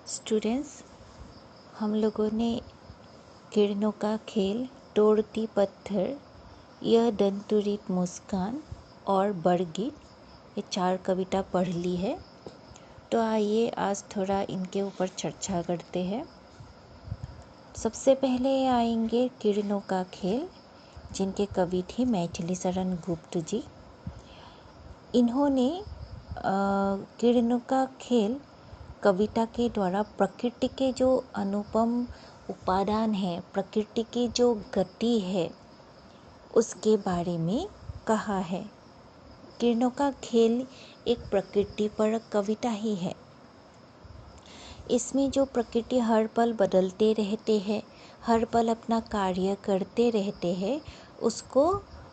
Students, हम लोगों ने किरणों का खेल, तोड़ती पत्थर, यह दंतुरित मुस्कान और बरगीत ये 4 कविता पढ़ ली है। तो आइए आज थोड़ा इनके ऊपर चर्चा करते हैं। सबसे पहले आएंगे किरणों का खेल, जिनके कवि थे मैथिली शरण गुप्त जी। इन्होंने किरणों का खेल कविता के द्वारा प्रकृति के जो अनुपम उपादान है, प्रकृति की जो गति है, उसके बारे में कहा है। किरणों का खेल एक प्रकृति पर कविता ही है। इसमें जो प्रकृति हर पल बदलते रहते हैं, हर पल अपना कार्य करते रहते हैं,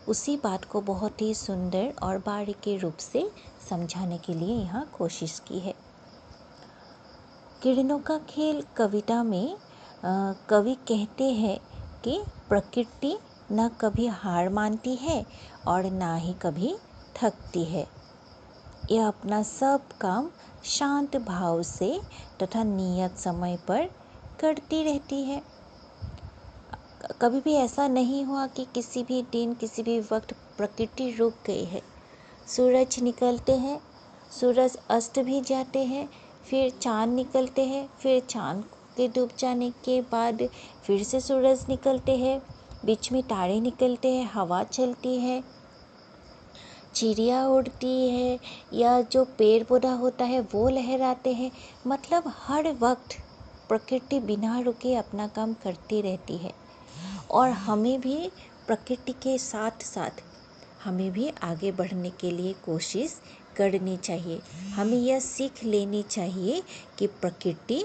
उसी बात को बहुत ही सुंदर और बारीकी रूप से समझाने के लिए यहाँ कोशिश की है। किरणों का खेल कविता में कवि कहते हैं कि प्रकृति न कभी हार मानती है और ना ही कभी थकती है। यह अपना सब काम शांत भाव से तथा नियत समय पर करती रहती है। कभी भी ऐसा नहीं हुआ कि किसी भी दिन, किसी भी वक्त प्रकृति रुक गई है। सूरज निकलते हैं, सूरज अस्त भी जाते हैं, फिर चाँद निकलते हैं, फिर चाँद के डूब जाने के बाद फिर से सूरज निकलते हैं, बीच में तारे निकलते हैं, हवा चलती है, चिड़िया उड़ती है, या जो पेड़ पौधा होता है वो लहराते हैं। मतलब हर वक्त प्रकृति बिना रुके अपना काम करती रहती है और हमें भी प्रकृति के साथ साथ हमें भी आगे बढ़ने के लिए कोशिश करनी चाहिए। हमें यह सीख लेनी चाहिए कि प्रकृति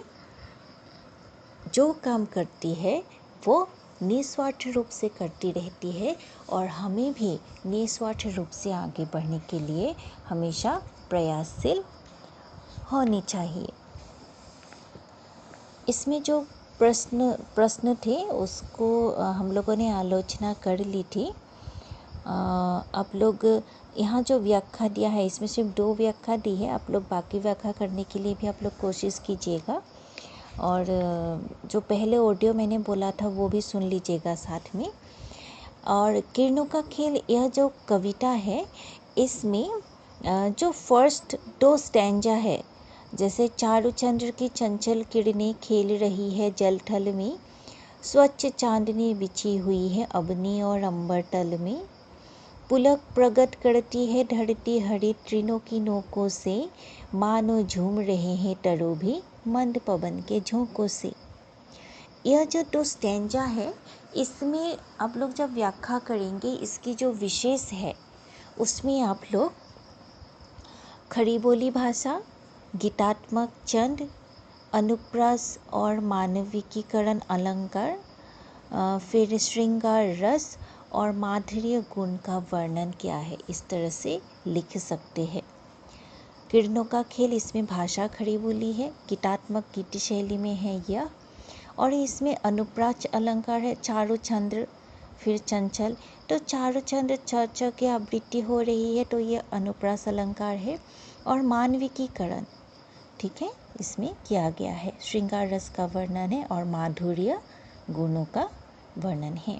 जो काम करती है वो निस्वार्थ रूप से करती रहती है और हमें भी निस्वार्थ रूप से आगे बढ़ने के लिए हमेशा प्रयासशील होनी चाहिए। इसमें जो प्रश्न थे उसको हम लोगों ने आलोचना कर ली थी। आप लोग यहाँ जो व्याख्या दिया है, इसमें सिर्फ 2 व्याख्या दी है। आप लोग बाकी व्याख्या करने के लिए भी आप लोग कोशिश कीजिएगा और जो पहले ऑडियो मैंने बोला था वो भी सुन लीजिएगा साथ में। और किरणों का खेल, यह जो कविता है, इसमें जो फर्स्ट 2 स्टैंजा है, जैसे चारुचंद्र की चंचल किरणें खेल रही है जल थल में, स्वच्छ चांदनी बिछी हुई है अबनी और अंबर तल में, पुलक प्रगट करती है धरती हरित तृणों की नोकों से, मानो झूम रहे हैं तरू भी मंद पवन के झोंकों से। यह जो 2 स्टैंजा है, इसमें आप लोग जब व्याख्या करेंगे, इसकी जो विशेष है उसमें आप लोग खड़ी बोली भाषा, गीतात्मक छंद, अनुप्रास और मानविकीकरण अलंकार, फिर श्रृंगार रस और माधुर्य गुण का वर्णन क्या है, इस तरह से लिख सकते हैं। किरणों का खेल, इसमें भाषा खड़ी बोली है, गीतात्मक गीत शैली में है यह, और इसमें अनुप्रास अलंकार है, चारों छंद, फिर चंचल। तो चारों छंद च की आवृत्ति हो रही है, तो ये अनुप्रास अलंकार है। और मानविकीकरण, ठीक है, इसमें किया गया है। श्रृंगार रस का वर्णन है और माधुर्य गुणों का वर्णन है।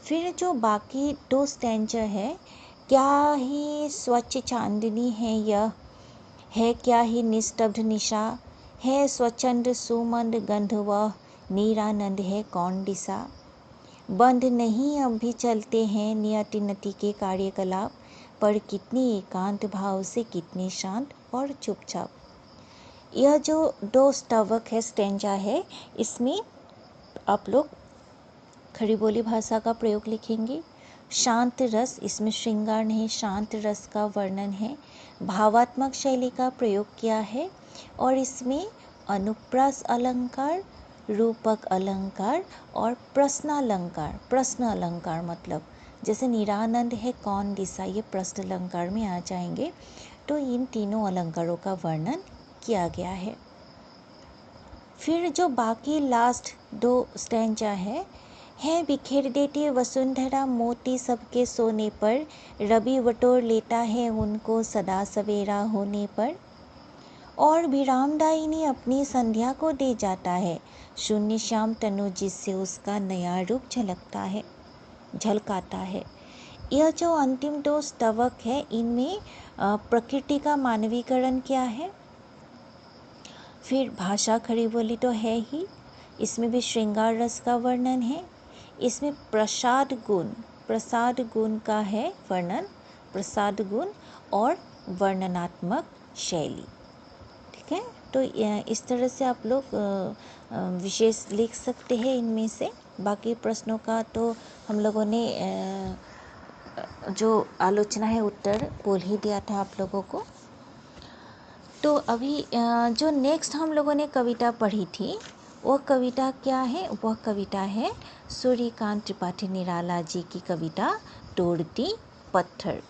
फिर जो बाकी 2 स्टैंजा है, क्या ही स्वच्छ चांदनी है यह, है क्या ही निस्तब्ध निशा, है स्वच्छंद सुमंद गंध वह, नीरानंद है कौन दिशा, बंध नहीं अब भी चलते हैं नियति नति के कार्यकलाप, पर कितनी एकांत भाव से, कितनी शांत और चुपचाप। यह जो 2 स्तवक है, स्टैंजा है, इसमें आप लोग खड़ी बोली भाषा का प्रयोग लिखेंगे। शांत रस, इसमें श्रृंगार नहीं, शांत रस का वर्णन है। भावात्मक शैली का प्रयोग किया है और इसमें अनुप्रास अलंकार, रूपक अलंकार और प्रश्नालंकार। प्रश्न अलंकार मतलब जैसे निरानंद है कौन दिशा, ये प्रश्न अलंकार में आ जाएंगे। तो इन तीनों अलंकारों का वर्णन किया गया है। फिर जो बाकी लास्ट 2 स्टैंजा है बिखेर देती वसुंधरा मोती सबके सोने पर, रवि बटोर लेता है उनको सदा सवेरा होने पर, और विरामदायिनी अपनी संध्या को दे जाता है। शून्य श्याम तनु जिससे उसका नया रूप झलकाता है। यह जो अंतिम दो स्तवक है, इनमें प्रकृति का मानवीकरण क्या है। फिर भाषा खड़ी बोली तो है ही, इसमें भी श्रृंगार रस का वर्णन है। इसमें प्रसाद गुण का है वर्णन, प्रसाद गुण और वर्णनात्मक शैली। ठीक है, तो इस तरह से आप लोग विशेष लिख सकते हैं इनमें से। बाकी प्रश्नों का तो हम लोगों ने जो आलोचना है उत्तर बोल ही दिया था आप लोगों को। तो अभी जो नेक्स्ट हम लोगों ने कविता पढ़ी थी, वह कविता क्या है। वह कविता है सूर्यकांत त्रिपाठी निराला जी की कविता तोड़ती पत्थर।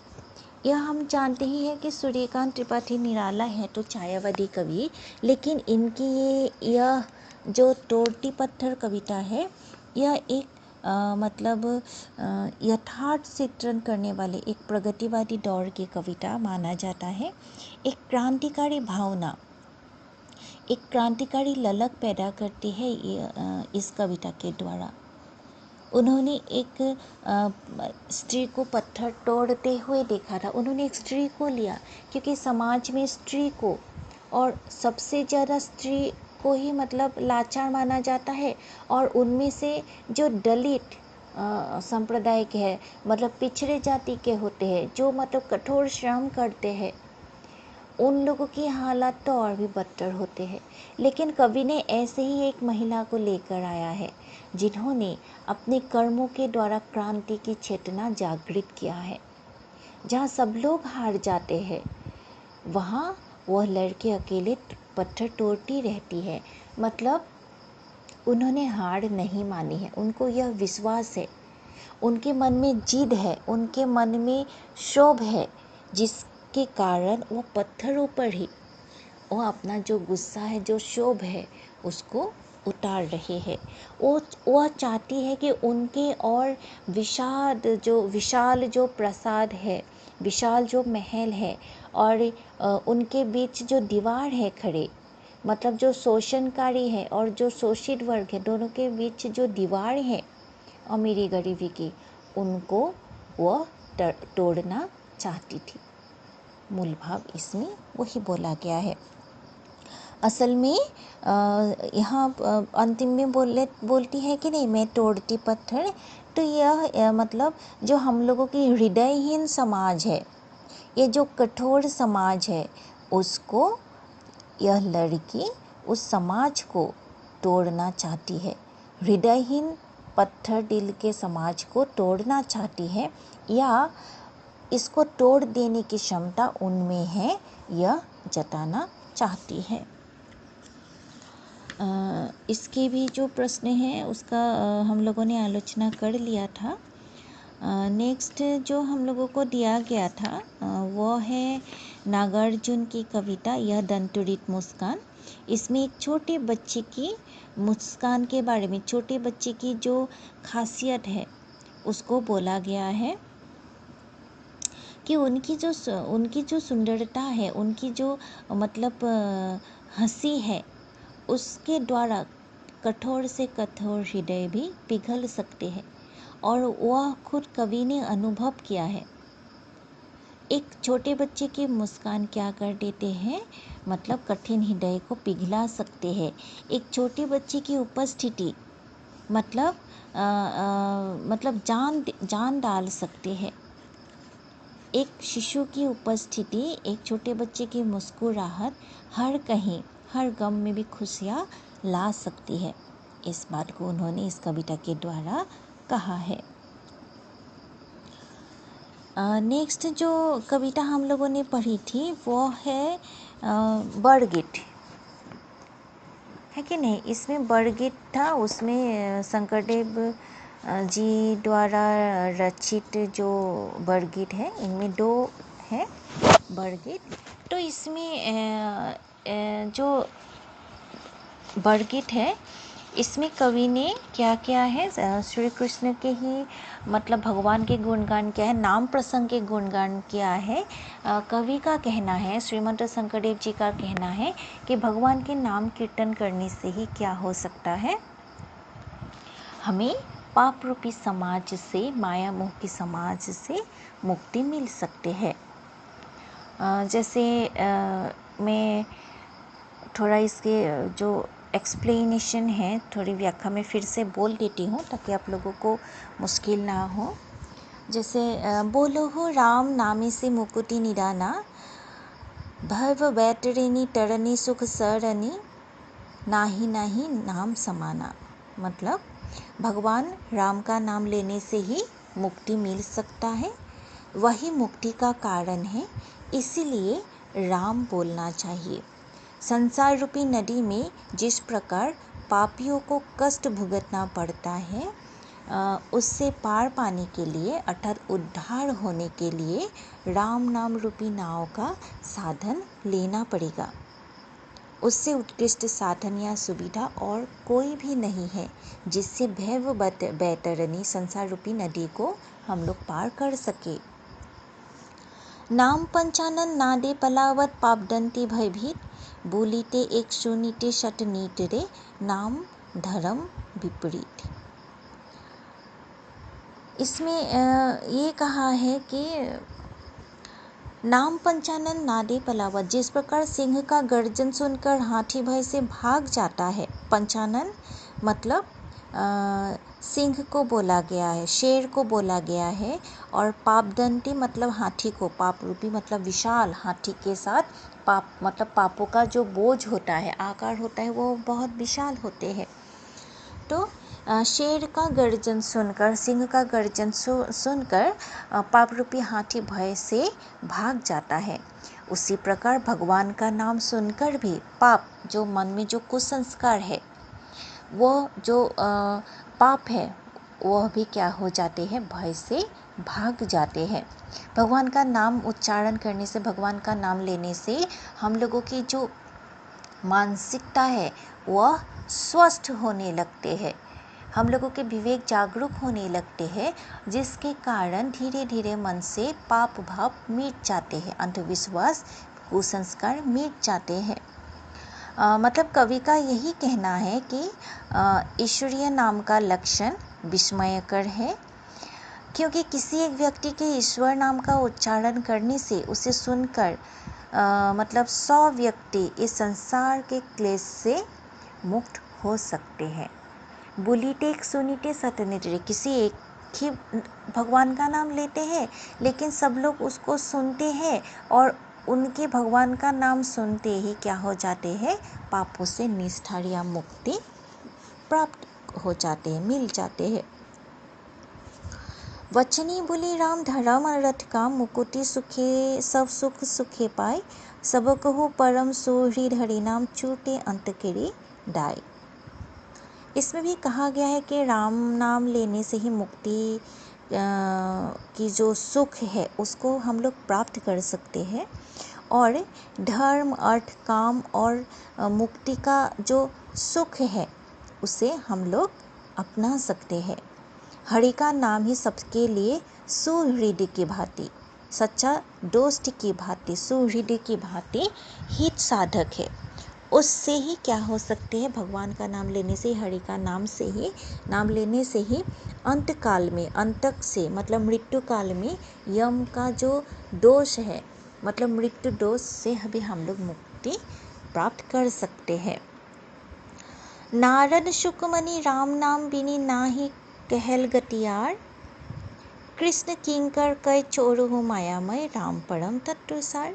यह हम जानते ही हैं कि सूर्यकांत त्रिपाठी निराला है तो छायावादी कवि, लेकिन इनकी यह जो तोड़ती पत्थर कविता है, यह एक मतलब यथार्थ चित्रण करने वाले एक प्रगतिवादी दौर की कविता माना जाता है। एक क्रांतिकारी भावना, एक क्रांतिकारी ललक पैदा करती है इस कविता के द्वारा। उन्होंने एक स्त्री को पत्थर तोड़ते हुए देखा था। उन्होंने एक स्त्री को लिया, क्योंकि समाज में स्त्री को और सबसे ज़्यादा स्त्री को ही मतलब लाचार माना जाता है। और उनमें से जो दलित संप्रदाय के हैं, मतलब पिछड़े जाति के होते हैं, जो मतलब कठोर श्रम करते हैं, उन लोगों की हालत तो और भी बदतर होते हैं। लेकिन कवि ने ऐसे ही एक महिला को लेकर आया है, जिन्होंने अपने कर्मों के द्वारा क्रांति की चेतना जागृत किया है। जहाँ सब लोग हार जाते हैं, वहाँ वह लड़की अकेले पत्थर तोड़ती रहती है। मतलब उन्होंने हार नहीं मानी है, उनको यह विश्वास है, उनके मन में जिद है, उनके मन में क्षोभ है, जिसके कारण वो पत्थरों पर ही वो अपना जो गुस्सा है, जो क्षोभ है, उसको उतार रहे हैं। वह चाहती है कि उनके और विशाल जो प्रासाद है, विशाल जो महल है, और उनके बीच जो दीवार है खड़े, मतलब जो शोषणकारी है और जो शोषित वर्ग है, दोनों के बीच जो दीवार है अमीरी गरीबी की, उनको वह तोड़ना चाहती थी। मूल भाव इसमें वही बोला गया है। असल में यहाँ अंतिम में बोलती है कि नहीं, मैं तोड़ती पत्थर। तो यह मतलब जो हम लोगों की हृदयहीन समाज है, ये जो कठोर समाज है, उसको यह लड़की उस समाज को तोड़ना चाहती है। हृदयहीन पत्थर दिल के समाज को तोड़ना चाहती है, या इसको तोड़ देने की क्षमता उनमें है, यह जताना चाहती है। इसके भी जो प्रश्न हैं उसका हम लोगों ने आलोचना कर लिया था। नेक्स्ट जो हम लोगों को दिया गया था वो है नागार्जुन की कविता यह दंतुरित मुस्कान। इसमें एक छोटे बच्चे की मुस्कान के बारे में, छोटे बच्चे की जो खासियत है उसको बोला गया है कि उनकी जो सुंदरता है, उनकी जो मतलब हंसी है, उसके द्वारा कठोर से कठोर हृदय भी पिघल सकते हैं। और वह खुद कवि ने अनुभव किया है। एक छोटे बच्चे की मुस्कान क्या कर देते हैं, मतलब कठिन हृदय को पिघला सकते हैं। एक छोटे बच्चे की उपस्थिति मतलब जान डाल सकते हैं। एक शिशु की उपस्थिति, एक छोटे बच्चे की मुस्कुराहट हर कहीं, हर गम में भी खुशियाँ ला सकती है। इस बात को उन्होंने इस कविता के द्वारा कहा है। नेक्स्ट जो कविता हम लोगों ने पढ़ी थी वो है बरगीत, है कि नहीं। इसमें बरगीत था, उसमें शंकरदेव जी द्वारा रचित जो बरगीत है, इनमें 2 है बरगीत। तो इसमें जो बरगीत है, इसमें कवि ने क्या किया है, श्री कृष्ण के ही मतलब भगवान के गुणगान किया है, नाम प्रसंग के गुणगान किया है। कवि का कहना है, श्रीमंत शंकरदेव जी का कहना है कि भगवान के नाम कीर्तन करने से ही क्या हो सकता है, हमें पाप रूपी समाज से, माया मोह की समाज से मुक्ति मिल सकते हैं। जैसे मैं थोड़ा इसके जो एक्सप्लेनेशन है, थोड़ी व्याख्या में फिर से बोल देती हूँ ताकि आप लोगों को मुश्किल ना हो। जैसे बोलो हो राम नामे से मुकुति निराना, भव बैतरणी तरणी सुख सरणी, नाही नाही नाम समाना। मतलब भगवान राम का नाम लेने से ही मुक्ति मिल सकता है, वही मुक्ति का कारण है, इसीलिए राम बोलना चाहिए। संसार रूपी नदी में जिस प्रकार पापियों को कष्ट भुगतना पड़ता है, उससे पार पाने के लिए अर्थात उद्धार होने के लिए राम नाम रूपी नाव का साधन लेना पड़ेगा। उससे उत्कृष्ट साधन या सुविधा और कोई भी नहीं है जिससे भैव बैतरणी संसार रूपी नदी को हम लोग पार कर सके। नाम पंचानन नादे पलावत पापदंती भयभीत, बोलीते एक सुनीते शत नीत रे, नाम धर्म विपरीत। इसमें ये कहा है कि नाम पंचानन नादे पलावत, जिस प्रकार सिंह का गर्जन सुनकर हाथी भय से भाग जाता है। पंचानन मतलब सिंह को बोला गया है, शेर को बोला गया है, और पापदंती मतलब हाथी को, पाप रूपी मतलब विशाल हाथी के साथ पाप मतलब पापों का जो बोझ होता है, आकार होता है, वो बहुत विशाल होते हैं। तो शेर का गर्जन सुनकर, सिंह का गर्जन सुनकर पाप रूपी हाथी भय से भाग जाता है। उसी प्रकार भगवान का नाम सुनकर भी पाप, जो मन में जो कुसंस्कार है, वो जो पाप है, वह भी क्या हो जाते हैं, भय से भाग जाते हैं। भगवान का नाम उच्चारण करने से, भगवान का नाम लेने से हम लोगों की जो मानसिकता है वह स्वस्थ होने लगते हैं, हम लोगों के विवेक जागरूक होने लगते हैं, जिसके कारण धीरे धीरे मन से पाप भाव मिट जाते हैं, अंधविश्वास कुसंस्कार मिट जाते हैं। मतलब कवि का यही कहना है कि ईश्वरीय नाम का लक्षण विस्मयकर है, क्योंकि किसी एक व्यक्ति के ईश्वर नाम का उच्चारण करने से, उसे सुनकर मतलब 100 व्यक्ति इस संसार के क्लेश से मुक्त हो सकते हैं। बोलीते एक सुनीते सतनिद्रे, किसी एक ही भगवान का नाम लेते हैं, लेकिन सब लोग उसको सुनते हैं और उनके भगवान का नाम सुनते ही क्या हो जाते हैं, पापों से निस्तार या मुक्ति प्राप्त हो जाते हैं, मिल जाते हैं। वचनी बोली राम धर्म अर्थ काम, मुकुति सुखे सब सुख सुखे पाए, सब कहु परम सुहृद हरि नाम, छूटे अंत केरी डाय। इसमें भी कहा गया है कि राम नाम लेने से ही मुक्ति की जो सुख है उसको हम लोग प्राप्त कर सकते हैं, और धर्म अर्थ काम और मुक्ति का जो सुख है उसे हम लोग अपना सकते हैं। हरि का नाम ही सबके लिए सुहृद की भांति, सच्चा दोस्त की भांति, सुहृद की भांति हित साधक है। उससे ही क्या हो सकते हैं, भगवान का नाम लेने से, हरि का नाम लेने से ही अंत काल में, अंतक से मतलब मृत्यु काल में यम का जो दोष है, मतलब मृत्यु दोष से भी हम लोग मुक्ति प्राप्त कर सकते हैं। नारद शुकमणि राम नाम बिनी नाहि कहल गतियार, कृष्ण किंकर कै चोरहु मायामय, राम परम तत्वसार।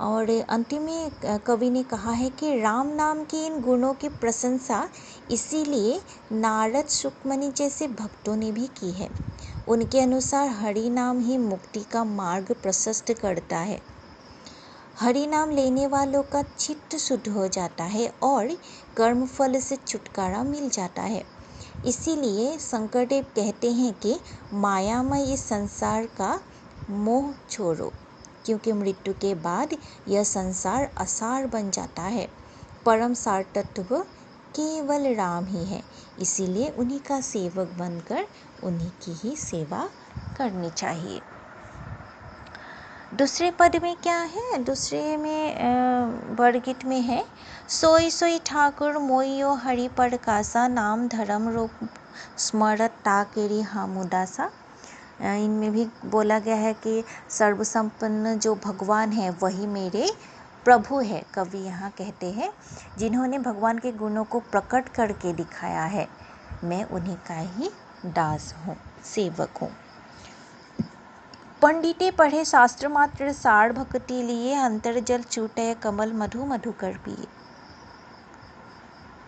और अंतिम में कवि ने कहा है कि राम नाम के इन गुणों की प्रशंसा इसीलिए नारद शुकमणि जैसे भक्तों ने भी की है। उनके अनुसार हरि नाम ही मुक्ति का मार्ग प्रशस्त करता है। हरि नाम लेने वालों का चित्त शुद्ध हो जाता है और कर्मफल से छुटकारा मिल जाता है। इसीलिए शंकरदेव कहते हैं कि मायामय इस संसार का मोह छोड़ो, क्योंकि मृत्यु के बाद यह संसार असार बन जाता है। परम सार तत्व केवल राम ही है, इसीलिए उन्हीं का सेवक बनकर उन्हीं की ही सेवा करनी चाहिए। दूसरे पद में क्या है? दूसरे में बरगीत में है, सोई सोई ठाकुर मोइयो हरि प्रकाशा, नाम धर्म रूप स्मरत ताकेरी हम उदासा। इनमें भी बोला गया है कि सर्वसंपन्न जो भगवान है वही मेरे प्रभु है। कवि यहाँ कहते हैं जिन्होंने भगवान के गुणों को प्रकट करके दिखाया है, मैं उन्हीं का ही दास हूँ, सेवक हूँ। पंडिते पढ़े शास्त्र मात्र सार, भक्ति लिए अंतर्जल छूटे कमल मधु मधुकर पिए।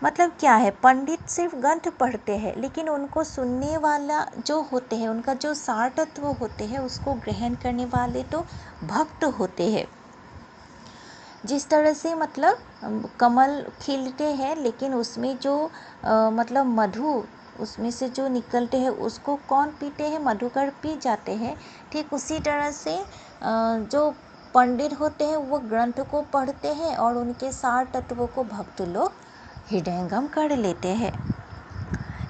मतलब क्या है? पंडित सिर्फ ग्रंथ पढ़ते हैं, लेकिन उनको सुनने वाला जो होते हैं, उनका जो सार तत्व होते हैं, उसको ग्रहण करने वाले तो भक्त होते हैं। जिस तरह से मतलब कमल खिलते हैं, लेकिन उसमें जो मतलब मधु उसमें से जो निकलते हैं उसको कौन पीते हैं? मधुकर पी जाते हैं। ठीक उसी तरह से जो पंडित होते हैं वो ग्रंथ को पढ़ते हैं और उनके सार तत्वों को भक्त लोग हृदयंगम कर लेते हैं।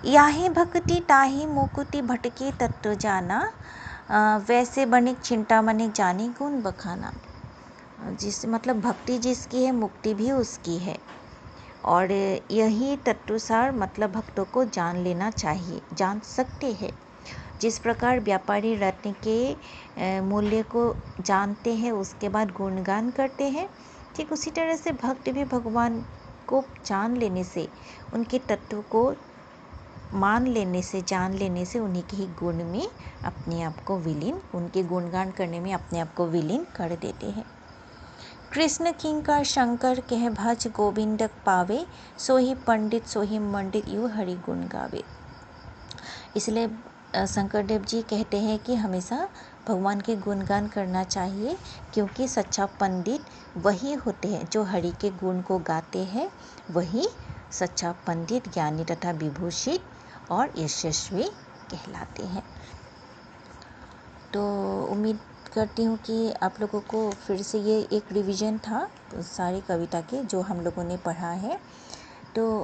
याही भक्ति ताही मुकुति, भटके तत्व जाना, वैसे बनिक चिंतामणि जानी गुण बखाना। जिस मतलब भक्ति जिसकी है, मुक्ति भी उसकी है। और यही तत्वसार मतलब भक्तों को जान लेना चाहिए, जान सकते हैं। जिस प्रकार व्यापारी रत्न के मूल्य को जानते हैं, उसके बाद गुणगान करते हैं, ठीक उसी तरह से भक्त भी भगवान को जान लेने से, उनके तत्व को मान लेने से, जान लेने से उन्हीं के ही गुण में अपने आप को विलीन, उनके गुणगान करने में अपने आप को विलीन कर देते हैं। कृष्ण किंकर शंकर कह भज गोविंदक पावे, सोही पंडित सोही मंडित यू हरि गुण गावे। इसलिए शंकरदेव जी कहते हैं कि हमेशा भगवान के गुणगान करना चाहिए, क्योंकि सच्चा पंडित वही होते हैं जो हरि के गुण को गाते हैं। वही सच्चा पंडित, ज्ञानी तथा विभूषित और यशस्वी कहलाते हैं। तो उम्मीद करती हूँ कि आप लोगों को फिर से ये एक रिवीजन था सारी कविता के जो हम लोगों ने पढ़ा है, तो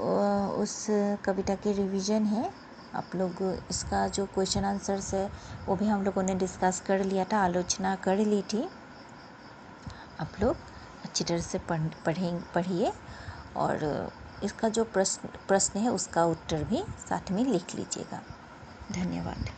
उस कविता के रिवीजन है। आप लोग इसका जो क्वेश्चन आंसर्स है वो भी हम लोगों ने डिस्कस कर लिया था, आलोचना कर ली थी। आप लोग अच्छी तरह से पढ़िए और इसका जो प्रश्न है उसका उत्तर भी साथ में लिख लीजिएगा। धन्यवाद।